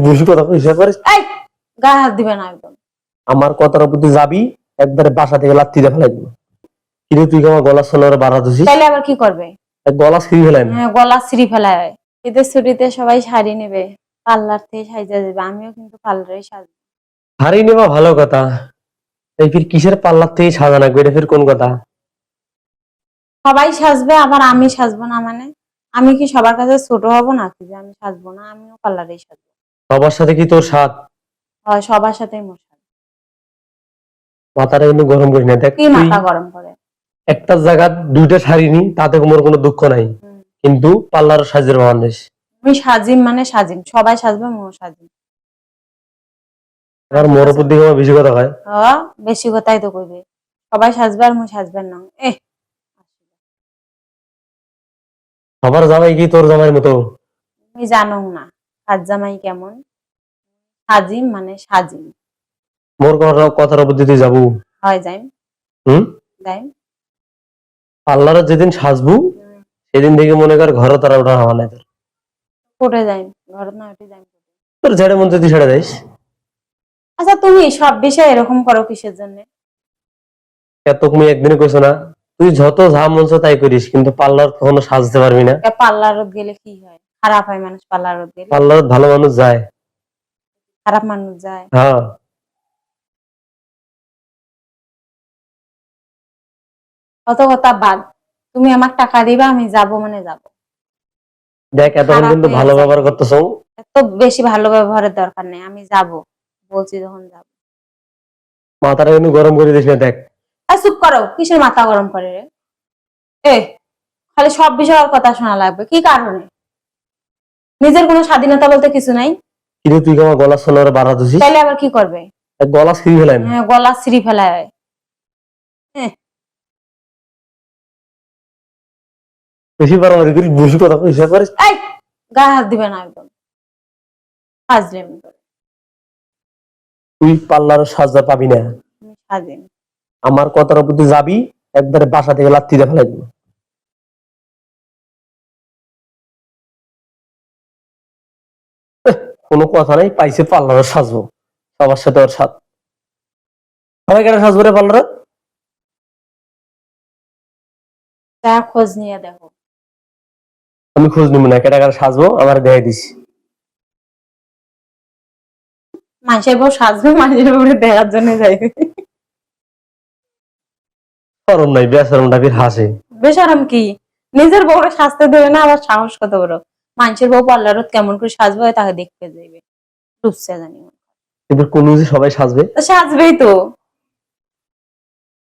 বুঝি কথা কইছে পারিস। এই গায়ে হাত দিবে না একদম। আমার কথার প্রতি যাবি একবারে বাসা থেকে লাত্তি দিয়ে ফেলাই দিব। কিন্তু তুই কি আমার গলা সোনারে বাড়া দিছিস? তাহলে আবার কি করবে? গলা ছিঁড়ি ফেলাই। হ্যাঁ, গলা ছিঁড়ি ফেলায়। ঈদের ছুটিতে সবাই শাড়ি নেবে, পার্লার থেকে সাইজা যাবে, আমিও কিন্তু পার্লারে সাজবো। হারিয়ে নেওয়া ভালো কথা, এই ফির কিসের পাল্লার থেকে সাজা লাগবে, এটা ফির কোন কথা? সবাই সাজবে আবার আমি সাজবো না মানে? আমি কি সবার কাছে ছোট হব নাকি যে আমি সাজবো না? আমিও পার্লারেই সাজবো। সবার সাথে কি তোর সাথ? হয়, সবার সাথেই মোর সাথে। মাথাটা কিন্তু গরম করিস না। দেখ কি তুই মাথা গরম করে? একটা জায়গা দুইটা শাড়ি নি, তাতে মোর কোনো দুঃখ নাই, কিন্তু পার্লার সাজের বাংলাদেশ। আমি সাজিম মানে সাজিম, সবাই সাজবে মোর সাজিম। আর মোর উপর দিকে আমার বেশি কথা হয়। বেশি কথাই তো কইবে, সবাই সাজবে আর মোর সাজবেন না। সবার জামাই কি তোর জামাইয়ের মতো? তুমি জানো না সাজ জামাই কেমন? সাজিম মানে সাজিম। মোর কথার উপর দিতে যাবো? হয় যাই। যাই পার্লারে যেদিন সাজবো সেদিন থেকে মনে কর ঘরে তারা ওঠা হওয়া নাই তোর। কোটে যাই, ঘর না উঠে যাই। তোর ছেড়ে মন তুই ছেড়ে দিস। আচ্ছা তুমি সব বিষয়ে এরকম করো কিসের জন্য? এত তুমি একদিনে কইছো না, তুই যত যা মন চায় তাই করিস, কিন্তু পার্লার কখনো সাজতে পারবি না। পার্লারত গেলে কি হয়? খারাপ হয় মানুষ পার্লারত গেলে? পার্লার ভালো মানুষ যায়। খারাপ মানুষ যায়? হ্যাঁ। কত কথা বাদ, তুমি আমার টাকা দিবা, আমি যাব মানে যাব। দেখ এতক্ষণ কিন্তু ভালো ব্যবহার করতেছো। এত বেশি ভালো ব্যবহারের দরকার নেই, আমি যাব, বলছি যখন যাব। মাথাটা কিন্তু গরম করে দিস না। দেখ চুপ করো, কিসের মাথা গরম করে রে? খালি সব বিষয়ের কথা শোনা লাগবে, কি কারণে? নিজের কোনো স্বাধীনতা বলতে কিছু নাই? কিন্তু তুই কি আমার গলা সোনারে বাড়া দিছিস? তাহলে আবার কি করবে? গলা ছিঁড়ি ফেলাই। হ্যাঁ, গলা ছিঁড়ি ফেলায়। বেশি বাড়াবাড়ি করিস, বেশি কথা কইস পারিস। এই গায়ে হাত দিবে না একদম। ফাজলামি করে। তুই পার্লারে সাজা পাবি না। আমি সাজিম। আমার কথার প্রতি যাবি একবারে বাসা থেকে লাত্তি দিয়ে ফেলাই দিব। কোনো কথা নাই, পাইছে পার্লারে সাজবো, সবার সাথে ওর সাথ। সবাই কেন সাজবো রে পার্লারে? তা খোঁজ নিয়ে দেখো। আমি খোঁজ নিব না, কেটা কেন সাজবো আমার দেখাই দিস। মানুষের বউ সাজবে, মানুষের বউ দেখার জন্য যাইবে। শরম নাই, বেশরমটা ফির হাসে। বেশরম কি? নিজের বউরে সাজতে দেবে না, আবার সাহস কত বড়? মানুষের বউ পার্লারত কেমন করে সাজবে তাকে দেখতে যাইবে, টুসছে জানি। কিন্তু কোন সবাই সাজবে? সাজবেই তো।